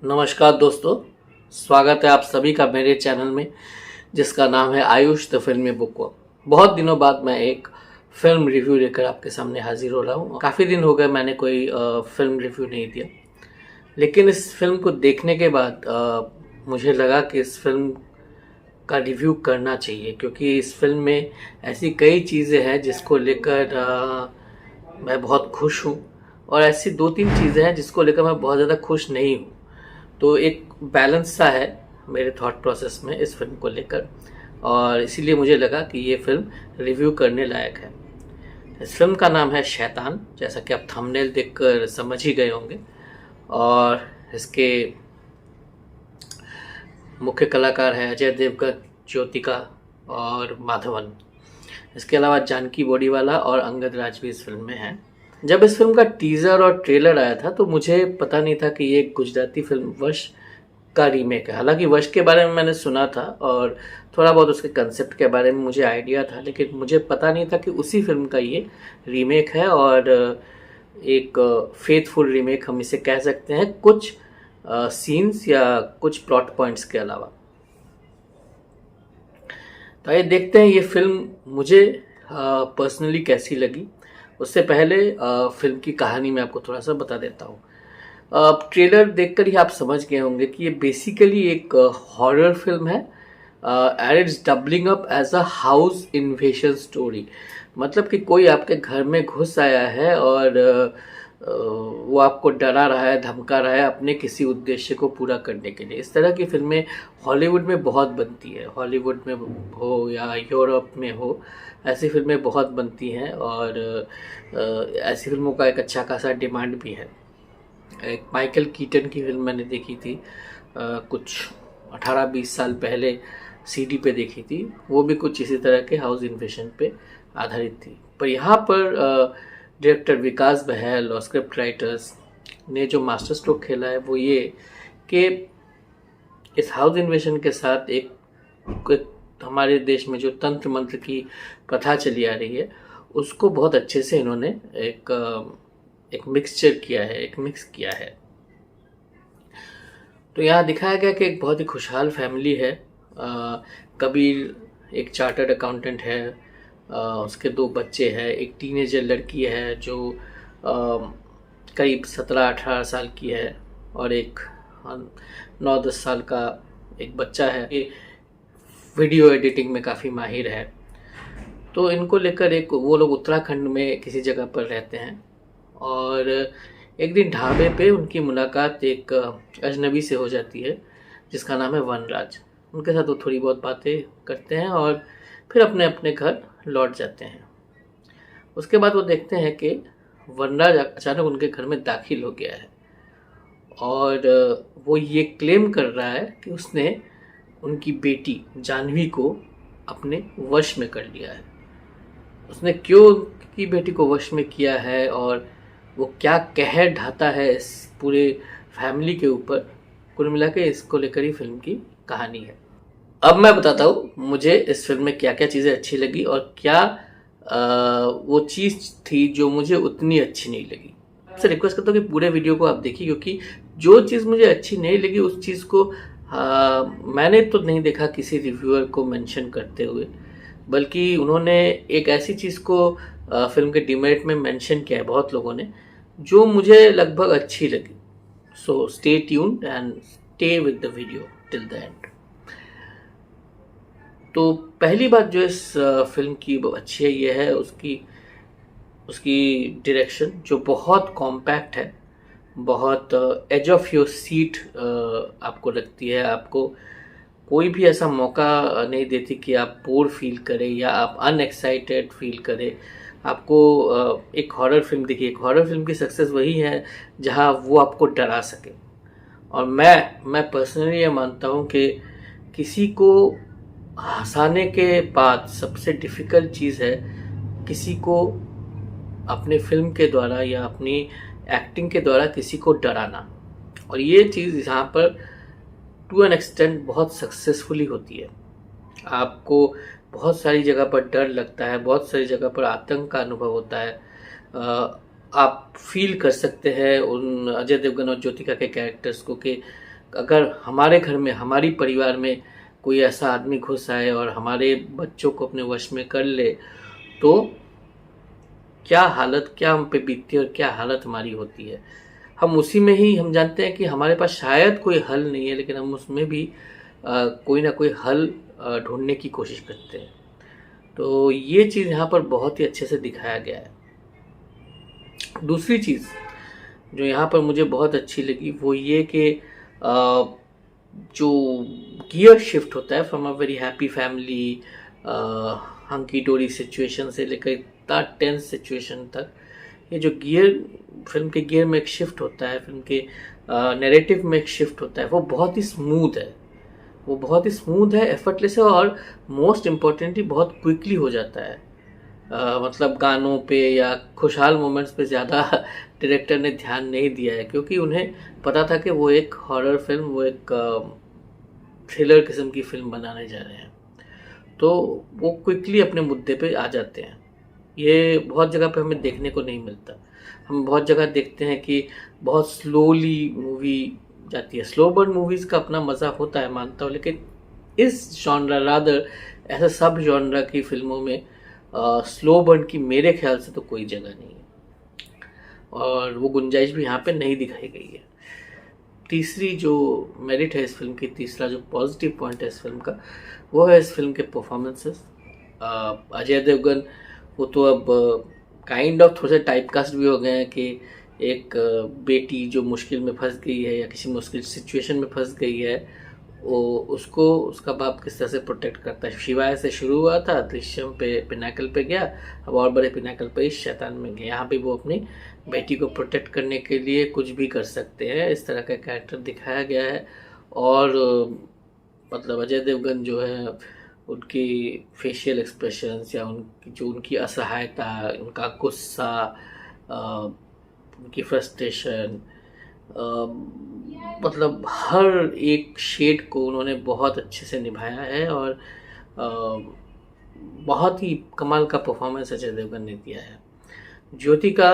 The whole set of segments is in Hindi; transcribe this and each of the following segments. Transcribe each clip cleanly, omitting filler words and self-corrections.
नमस्कार दोस्तों, स्वागत है आप सभी का मेरे चैनल में जिसका नाम है आयुष द फिल्मी बुकवर्म। बहुत दिनों बाद मैं एक फिल्म रिव्यू लेकर आपके सामने हाजिर हो रहा हूँ। काफ़ी दिन हो गए मैंने कोई फिल्म रिव्यू नहीं दिया, लेकिन इस फिल्म को देखने के बाद मुझे लगा कि इस फिल्म का रिव्यू करना चाहिए, क्योंकि इस फिल्म में ऐसी कई चीज़ें हैं जिसको लेकर मैं बहुत खुश हूँ, और ऐसी दो तीन चीज़ें हैं जिसको लेकर मैं बहुत ज़्यादा खुश नहीं हूँ। तो एक बैलेंस सा है मेरे थॉट प्रोसेस में इस फिल्म को लेकर, और इसीलिए मुझे लगा कि ये फिल्म रिव्यू करने लायक है। इस फिल्म का नाम है शैतान, जैसा कि आप थंबनेल देखकर समझ ही गए होंगे। और इसके मुख्य कलाकार हैं अजय देवगन, ज्योतिका और माधवन। इसके अलावा जानकी बोडीवाला और अंगद राज भी इस फिल्म में हैं। जब इस फिल्म का टीज़र और ट्रेलर आया था तो मुझे पता नहीं था कि ये एक गुजराती फिल्म वश का रीमेक है। हालांकि वश के बारे में मैंने सुना था और थोड़ा बहुत उसके कंसेप्ट के बारे में मुझे आइडिया था, लेकिन मुझे पता नहीं था कि उसी फिल्म का ये रीमेक है, और एक फेथफुल रीमेक हम इसे कह सकते हैं, कुछ सीन्स या कुछ प्लॉट पॉइंट्स के अलावा। तो आइए देखते हैं ये फिल्म मुझे पर्सनली कैसी लगी। उससे पहले फिल्म की कहानी मैं आपको थोड़ा सा बता देता हूँ। ट्रेलर देखकर ही आप समझ गए होंगे कि ये बेसिकली एक हॉरर फिल्म है, and it's doubling up as a house invasion story. मतलब कि कोई आपके घर में घुस आया है और वो आपको डरा रहा है, धमका रहा है अपने किसी उद्देश्य को पूरा करने के लिए। इस तरह की फिल्में हॉलीवुड में बहुत बनती है, हॉलीवुड में हो या यूरोप में हो, ऐसी फिल्में बहुत बनती हैं, और ऐसी फिल्मों का एक अच्छा खासा डिमांड भी है। एक माइकल कीटन की फिल्म मैंने देखी थी कुछ 18-20 साल पहले, सीडी पे देखी थी। वो भी कुछ इसी तरह के हाउस इन्वेशन पे आधारित थी। पर यहाँ पर डायरेक्टर विकास बहल और स्क्रिप्ट राइटर्स ने जो मास्टर स्ट्रोक खेला है वो ये कि इस हाउस इन्वेशन के साथ एक हमारे देश में जो तंत्र मंत्र की प्रथा चली आ रही है उसको बहुत अच्छे से इन्होंने एक मिक्सचर किया है, एक मिक्स किया है। तो यहाँ दिखाया गया कि एक बहुत ही खुशहाल फैमिली है। कबीर एक चार्टर्ड अकाउंटेंट है, उसके 2 बच्चे हैं, एक टीनेजर लड़की है जो करीब 17-18 साल की है, और एक 9-10 साल का एक बच्चा है। ये वीडियो एडिटिंग में काफ़ी माहिर है। तो इनको लेकर वो लोग उत्तराखंड में किसी जगह पर रहते हैं, और एक दिन ढाबे पे उनकी मुलाकात एक अजनबी से हो जाती है जिसका नाम है वनराज। उनके साथ वो थोड़ी बहुत बातें करते हैं और फिर अपने अपने घर लौट जाते हैं। उसके बाद वो देखते हैं कि वनराज अचानक उनके घर में दाखिल हो गया है, और वो ये क्लेम कर रहा है कि उसने उनकी बेटी जानवी को अपने वश में कर लिया है। उसने क्यों उनकी बेटी को वश में किया है और वो क्या कहर ढाता है इस पूरे फैमिली के ऊपर, कुल मिला के इसको लेकर ही फिल्म की कहानी है। अब मैं बताता हूँ मुझे इस फिल्म में क्या क्या चीज़ें अच्छी लगी और क्या वो चीज़ थी जो मुझे उतनी अच्छी नहीं लगी। आपसे रिक्वेस्ट करता हूँ कि पूरे वीडियो को आप देखिए, क्योंकि जो चीज़ मुझे अच्छी नहीं लगी उस चीज़ को मैंने तो नहीं देखा किसी रिव्यूअर को मेंशन करते हुए, बल्कि उन्होंने एक ऐसी चीज़ को फिल्म के डिमेरिट में मेंशन किया है बहुत लोगों ने, जो मुझे लगभग अच्छी लगी। So stay tuned and stay with the video till the end. तो पहली बात जो इस फिल्म की अच्छी है ये है उसकी डायरेक्शन, जो बहुत कॉम्पैक्ट है, बहुत एज ऑफ योर सीट आपको लगती है। आपको कोई भी ऐसा मौका नहीं देती कि आप बोर फील करें या आप अनएक्साइटेड फील करें। आपको एक हॉरर फिल्म देखिए, एक हॉरर फिल्म की सक्सेस वही है जहां वो आपको डरा सके। और मैं पर्सनली ये मानता हूँ कि किसी को हंसाने के बाद सबसे डिफ़िकल्ट चीज़ है किसी को अपने फिल्म के द्वारा या अपनी एक्टिंग के द्वारा किसी को डराना, और ये चीज़ यहाँ पर टू एन एक्सटेंट बहुत सक्सेसफुली होती है। आपको बहुत सारी जगह पर डर लगता है, बहुत सारी जगह पर आतंक का अनुभव होता है, आप फील कर सकते हैं उन अजय देवगन और ज्योतिका के कैरेक्टर्स को कि अगर हमारे घर में, हमारी परिवार में कोई ऐसा आदमी घुस आए और हमारे बच्चों को अपने वश में कर ले, तो क्या हालत, क्या हम पे बीतती है और क्या हालत हमारी होती है। हम उसी में ही हम जानते हैं कि हमारे पास शायद कोई हल नहीं है, लेकिन हम उसमें भी कोई ना कोई हल ढूंढने की कोशिश करते हैं। तो ये चीज़ यहाँ पर बहुत ही अच्छे से दिखाया गया है। दूसरी चीज़ जो यहाँ पर मुझे बहुत अच्छी लगी वो ये कि जो गियर शिफ्ट होता है from a very happy family, hunky dory situation से लेकर इतना टेंस सिचुएशन तक, ये जो गियर, फिल्म के गियर में एक शिफ्ट होता है, फिल्म के नैरेटिव में एक शिफ्ट होता है, वो बहुत ही स्मूथ है, वो बहुत ही स्मूथ है, एफर्टलेस है, और मोस्ट इम्पॉर्टेंटली बहुत क्विकली हो जाता है। मतलब गानों पे या खुशहाल मोमेंट्स पे ज़्यादा डायरेक्टर ने ध्यान नहीं दिया है, क्योंकि उन्हें पता था कि वो एक हॉरर फिल्म, वो एक थ्रिलर किस्म की फिल्म बनाने जा रहे हैं, तो वो क्विकली अपने मुद्दे पे आ जाते हैं। ये बहुत जगह पे हमें देखने को नहीं मिलता। हम बहुत जगह देखते हैं कि बहुत स्लोली मूवी जाती है। स्लो बर्न मूवीज़ का अपना मज़ा होता है, मानता हूँ, लेकिन इस जॉनरा, रादर ऐसा सब जॉनरा की फिल्मों में स्लो बर्न की मेरे ख्याल से तो कोई जगह नहीं है, और वो गुंजाइश भी यहाँ पे नहीं दिखाई गई है। तीसरी जो मेरिट है इस फिल्म की, तीसरा जो पॉजिटिव पॉइंट है इस फिल्म का, वो है इस फिल्म के परफॉर्मेंसेस। अजय देवगन वो तो अब काइंड ऑफ थोड़े से टाइपकास्ट भी हो गए हैं कि एक बेटी जो मुश्किल में फंस गई है या किसी मुश्किल सिचुएशन में फंस गई है, वो उसको उसका बाप किस तरह से प्रोटेक्ट करता है। शिवाय से शुरू हुआ था, दृश्यम पे पिनाकल पे गया, अब और बड़े पिनाकल पे इस शैतान में गया। यहाँ पे वो अपनी बेटी को प्रोटेक्ट करने के लिए कुछ भी कर सकते हैं, इस तरह का कैरेक्टर दिखाया गया है। और मतलब अजय देवगन जो है, उनकी फेशियल एक्सप्रेशंस या उनकी असहायता, उनका गुस्सा, उनकी फ्रस्ट्रेशन, मतलब हर एक शेड को उन्होंने बहुत अच्छे से निभाया है, और बहुत ही कमाल का परफॉर्मेंस अजय देवगन ने दिया है। ज्योति का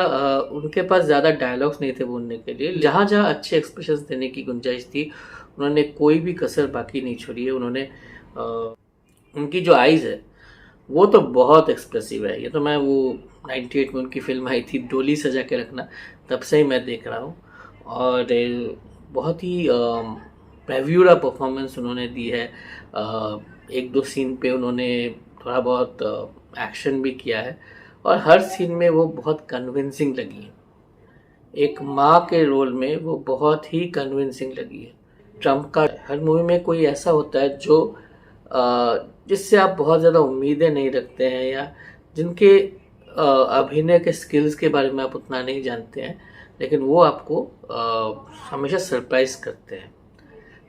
उनके पास ज़्यादा डायलॉग्स नहीं थे बोलने के लिए, जहाँ जहाँ अच्छे एक्सप्रेशंस देने की गुंजाइश थी उन्होंने कोई भी कसर बाकी नहीं छोड़ी है। उन्होंने उनकी जो आइज़ है वो तो बहुत एक्सप्रेसिव है। ये तो मैं वो 98 में उनकी फिल्म आई थी डोली सजा के रखना, तब से ही मैं देख रहा हूँ, और बहुत ही ब्रेव्यूरा परफॉर्मेंस उन्होंने दी है। एक दो सीन पे उन्होंने थोड़ा बहुत एक्शन भी किया है, और हर सीन में वो बहुत कन्विंसिंग लगी है। एक माँ के रोल में वो बहुत ही कन्विंसिंग लगी है। ट्रम्प का हर मूवी में कोई ऐसा होता है जो जिससे आप बहुत ज़्यादा उम्मीदें नहीं रखते हैं, या जिनके अभिनय के स्किल्स के बारे में आप उतना नहीं जानते हैं, लेकिन वो आपको हमेशा सरप्राइज करते हैं।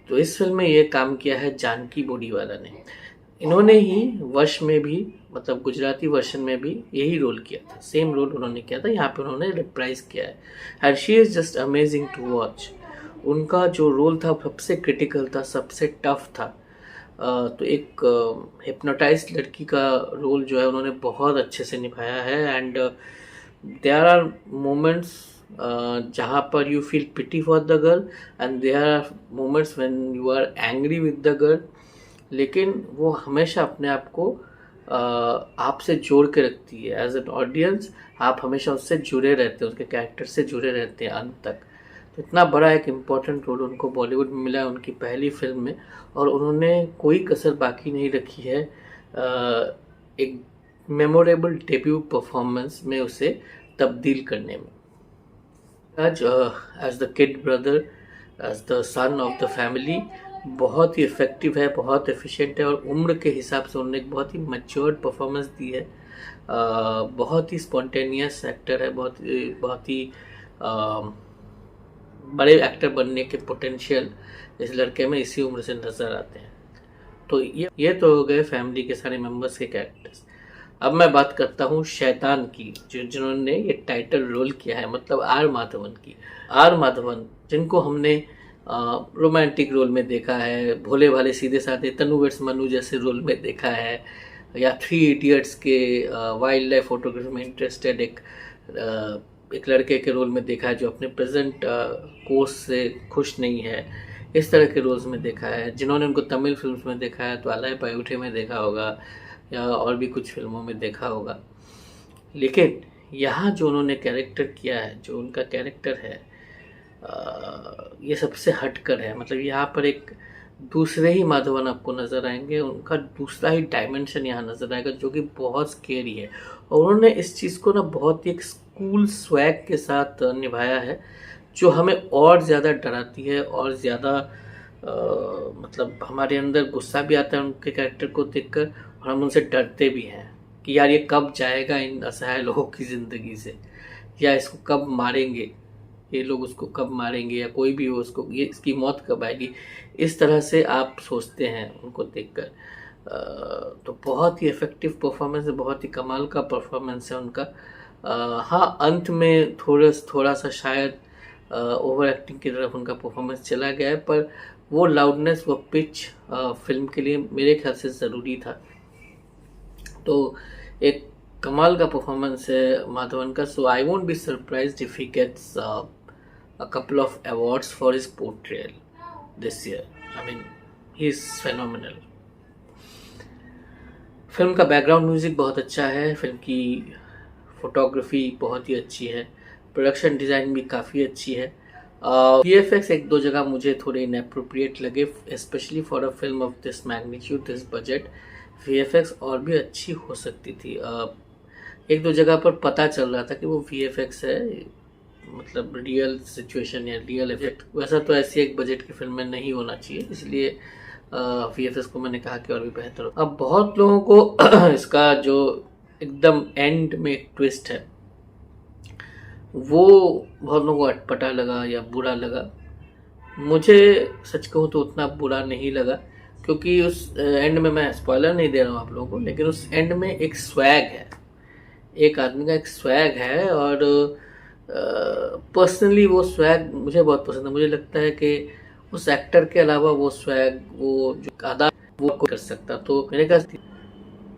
तो इस फिल्म में ये काम किया है जानकी बोडीवाला ने। इन्होंने ही वश में भी, मतलब गुजराती वर्जन में भी यही रोल किया था, सेम रोल उन्होंने किया था, यहाँ पे उन्होंने रिप्राइज किया है। And she is just amazing to watch. उनका जो रोल था सबसे क्रिटिकल था, सबसे टफ था। तो एक हिप्नोटाइज्ड लड़की का रोल जो है उन्होंने बहुत अच्छे से निभाया है। एंड देयर आर मोमेंट्स जहाँ पर you feel pity for the girl, and there are moments when you are angry with the girl, लेकिन वो हमेशा अपने आप को आपसे जोड़ के रखती है। एज एन ऑडियंस आप हमेशा उससे जुड़े रहते हैं, उसके कैरेक्टर से जुड़े रहते हैं अंत तक। तो इतना बड़ा एक इम्पॉर्टेंट रोल उनको बॉलीवुड में मिला है उनकी पहली फिल्म में, और उन्होंने कोई कसर बाकी नहीं रखी है एक मेमोरेबल डेब्यू परफॉर्मेंस में उसे तब्दील करने में। आज as the kid brother, as the son of the family, बहुत ही इफ़ेक्टिव है, बहुत एफिशिएंट है, और उम्र के हिसाब से उन्होंने एक बहुत ही मैच्योर्ड परफॉर्मेंस दी है। बहुत ही स्पॉन्टेनियस एक्टर है, बहुत ही बड़े एक्टर बनने के पोटेंशियल इस लड़के में इसी उम्र से नज़र आते हैं। तो ये तो हो गए फैमिली के सारे मेंबर्स के कैरेक्टर्स। अब मैं बात करता हूँ शैतान की, जिन्होंने ये टाइटल रोल किया है, मतलब आर माधवन की। आर माधवन, जिनको हमने रोमांटिक रोल में देखा है, भोले भाले सीधे साधे तनु वर्स मनु जैसे रोल में देखा है, या 3 इडियट्स के वाइल्ड लाइफ फोटोग्राफी में इंटरेस्टेड एक लड़के के रोल में देखा है जो अपने प्रेजेंट कोर्स से खुश नहीं है, इस तरह के रोल्स में देखा है। जिन्होंने उनको तमिल फिल्म्स में देखा है तो अलाय पायुठे में देखा होगा या और भी कुछ फिल्मों में देखा होगा। लेकिन यहाँ जो उन्होंने कैरेक्टर किया है, जो उनका कैरेक्टर है, ये सबसे हटकर है। मतलब यहाँ पर एक दूसरे ही माधवन आपको नज़र आएंगे, उनका दूसरा ही डायमेंशन यहाँ नज़र आएगा जो कि बहुत स्केरी है। और उन्होंने इस चीज़ को ना बहुत ही एक स्कूल स्वैग के साथ निभाया है, जो हमें और ज़्यादा डराती है और ज़्यादा मतलब हमारे अंदर गुस्सा भी आता है उनके कैरेक्टर को देखकर, और हम उनसे डरते भी हैं कि यार ये कब जाएगा इन असहाय लोगों की ज़िंदगी से, या इसको कब मारेंगे, ये लोग उसको कब मारेंगे, या कोई भी हो उसको, ये इसकी मौत कब आएगी। इस तरह से आप सोचते हैं उनको देखकर। तो बहुत ही इफ़ेक्टिव परफॉर्मेंस है, बहुत ही कमाल का परफॉर्मेंस है उनका। हाँ, अंत में थोड़ा सा शायद ओवर एक्टिंग की तरफ उनका परफॉर्मेंस चला गया है, पर वो लाउडनेस, वो पिच फिल्म के लिए मेरे ख्याल से ज़रूरी था। तो एक कमाल का परफॉर्मेंस है माधवन का। So I won't be surprised if he gets a couple of awards for his portrayal this year. I mean, he's phenomenal. Film का बैकग्राउंड म्यूजिक बहुत अच्छा है, फिल्म की फोटोग्राफी बहुत ही अच्छी है, प्रोडक्शन डिज़ाइन भी काफ़ी अच्छी है। VFX एक दो जगह मुझे थोड़े इनएप्रोप्रिएट लगे, specially for a film of this magnitude, this budget. VFX और भी अच्छी हो सकती थी। एक दो जगह पर पता चल रहा था कि वो VFX है, मतलब रियल सिचुएशन या रियल इफेक्ट। वैसा तो ऐसी एक बजट की फिल्म में नहीं होना चाहिए, इसलिए VFX को मैंने कहा कि और भी बेहतर हो। अब बहुत लोगों को इसका जो एकदम एंड में एक ट्विस्ट है वो बहुत लोगों को अटपटा लगा या बुरा लगा। मुझे सच कहूँ तो उतना बुरा नहीं लगा, क्योंकि उस एंड में, मैं स्पॉइलर नहीं दे रहा हूँ आप लोगों को, लेकिन उस एंड में एक स्वैग है, एक आदमी का एक स्वैग है, और पर्सनली वो स्वैग मुझे बहुत पसंद है। मुझे लगता है कि उस एक्टर के अलावा वो स्वैग, वो जो अदा, वो कर सकता। तो मेरे ख्याल से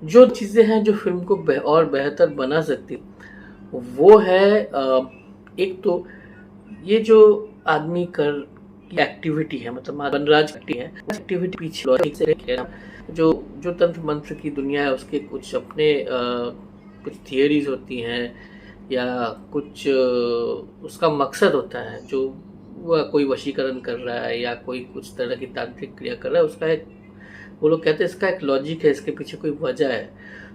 जो चीज़ें हैं जो फिल्म को और बेहतर बना सकती, वो है एक तो ये जो आदमी कर एक्टिविटी है, मतलब वनराज की है एक्टिविटी, पीछे से जो जो तंत्र मंत्र की दुनिया है, उसके कुछ अपने कुछ थियरीज होती हैं या कुछ उसका मकसद होता है, जो वह कोई वशीकरण कर रहा है या कोई कुछ तरह की तांत्रिक क्रिया कर रहा है, उसका एक, वो लोग कहते हैं इसका एक लॉजिक है, इसके पीछे कोई वजह है।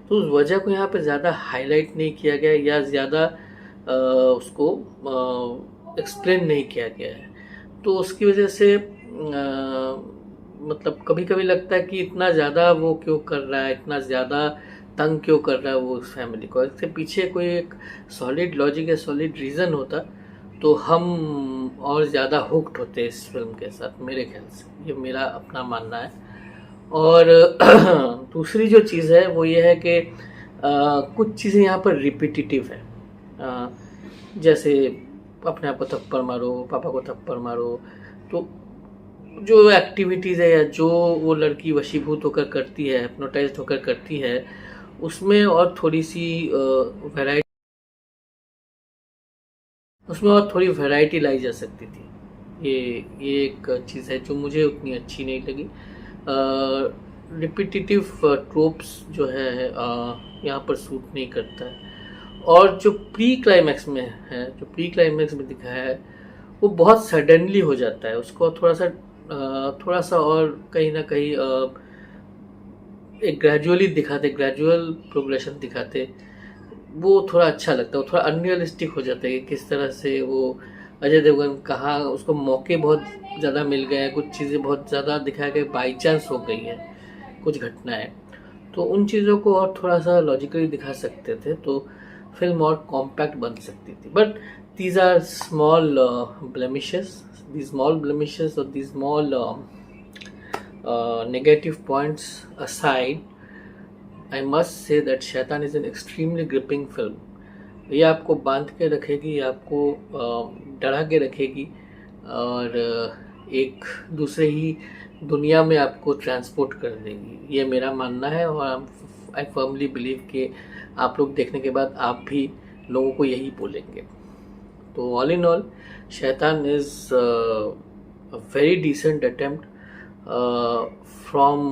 तो उस वजह को यहाँ पे ज़्यादा हाईलाइट नहीं किया गया या ज़्यादा उसको एक्सप्लेन नहीं किया गया है। तो उसकी वजह से मतलब कभी कभी लगता है कि इतना ज़्यादा वो क्यों कर रहा है, इतना ज़्यादा तंग क्यों कर रहा है वो उस फैमिली को। इसके पीछे कोई एक सॉलिड लॉजिक या सॉलिड रीज़न होता तो हम और ज़्यादा हुक्ड होते इस फिल्म के साथ, मेरे ख्याल से। ये मेरा अपना मानना है। और दूसरी जो चीज़ है वो ये है कि कुछ चीज़ें यहाँ पर रिपीटिटिव है। जैसे अपने आप को थप्पड़ मारो, पापा को थप्पड़ मारो, तो जो एक्टिविटीज़ है या जो वो लड़की वशीभूत होकर करती है, हिप्नोटाइज्ड होकर करती है, उसमें और थोड़ी सी वैरायटी, उसमें और थोड़ी वैरायटी लाई जा सकती थी। ये एक चीज़ है जो मुझे उतनी अच्छी नहीं लगी। रिपीटिटिव ट्रोप्स जो है यहाँ पर सूट नहीं करता है। और जो प्री क्लाइमैक्स में है, जो प्री क्लाइमैक्स में दिखाया है, वो बहुत सडनली हो जाता है। उसको थोड़ा सा और कहीं ना कहीं एक ग्रेजुअली दिखाते, ग्रेजुअल प्रोग्रेशन दिखाते, वो थोड़ा अच्छा लगता है। वो थोड़ा अनरियलिस्टिक हो जाता है कि किस तरह से वो अजय देवगन कहाँ, उसको मौके बहुत ज़्यादा मिल गए हैं, कुछ चीज़ें बहुत ज़्यादा दिखाया गया, बाई चांस हो गई है कुछ घटनाएं, तो उन चीज़ों को और थोड़ा सा लॉजिकली दिखा सकते थे तो फिल्म और कॉम्पैक्ट बन सकती थी। But these are small blemishes, these small blemishes or these small negative points aside, I must say that शैतान is an extremely gripping film. ये आपको बांध के रखेगी, आपको डरा के रखेगी और एक दूसरे ही दुनिया में आपको ट्रांसपोर्ट कर देगी। ये मेरा मानना है और आई फर्मली बिलीव कि आप लोग देखने के बाद आप भी लोगों को यही बोलेंगे। तो ऑल इन ऑल, शैतान is a very decent attempt from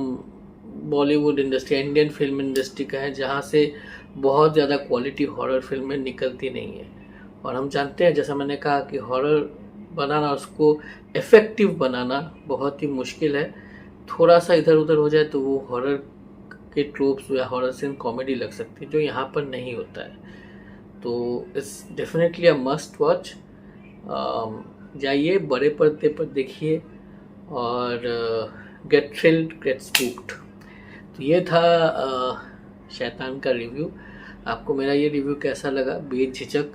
Bollywood industry, Indian film industry का है, जहाँ से बहुत ज़्यादा क्वालिटी हॉरर फिल्में निकलती नहीं है। और हम जानते हैं, जैसा मैंने कहा, कि हॉरर बनाना, उसको इफ़ेक्टिव बनाना बहुत ही मुश्किल है। थोड़ा सा इधर उधर हो जाए तो वो हॉरर के ट्रोप्स या हॉरर सीन कॉमेडी लग सकती है, जो यहाँ पर नहीं होता है। तो it's definitely a must watch. जाइए, बड़े पर्दे पर देखिए और गेट थ्रिल्ड, गेट स्पूक्ड। तो ये था शैतान का रिव्यू। आपको मेरा ये रिव्यू कैसा लगा, बेझिझक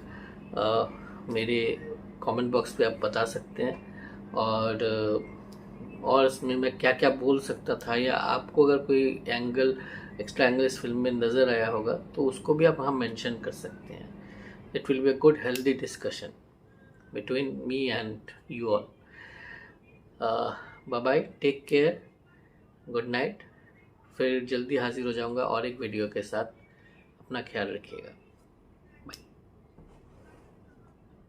मेरे कमेंट बॉक्स पे आप बता सकते हैं। और इसमें मैं क्या क्या बोल सकता था, या आपको अगर कोई एक्स्ट्रा एंगल इस फिल्म में नज़र आया होगा तो उसको भी आप वहाँ मेंशन कर सकते हैं। It will be a good healthy discussion between me and you all. Bye bye, take care, good night. फिर जल्दी हाजिर हो जाऊंगा और एक वीडियो के साथ। अपना ख्याल रखिएगा।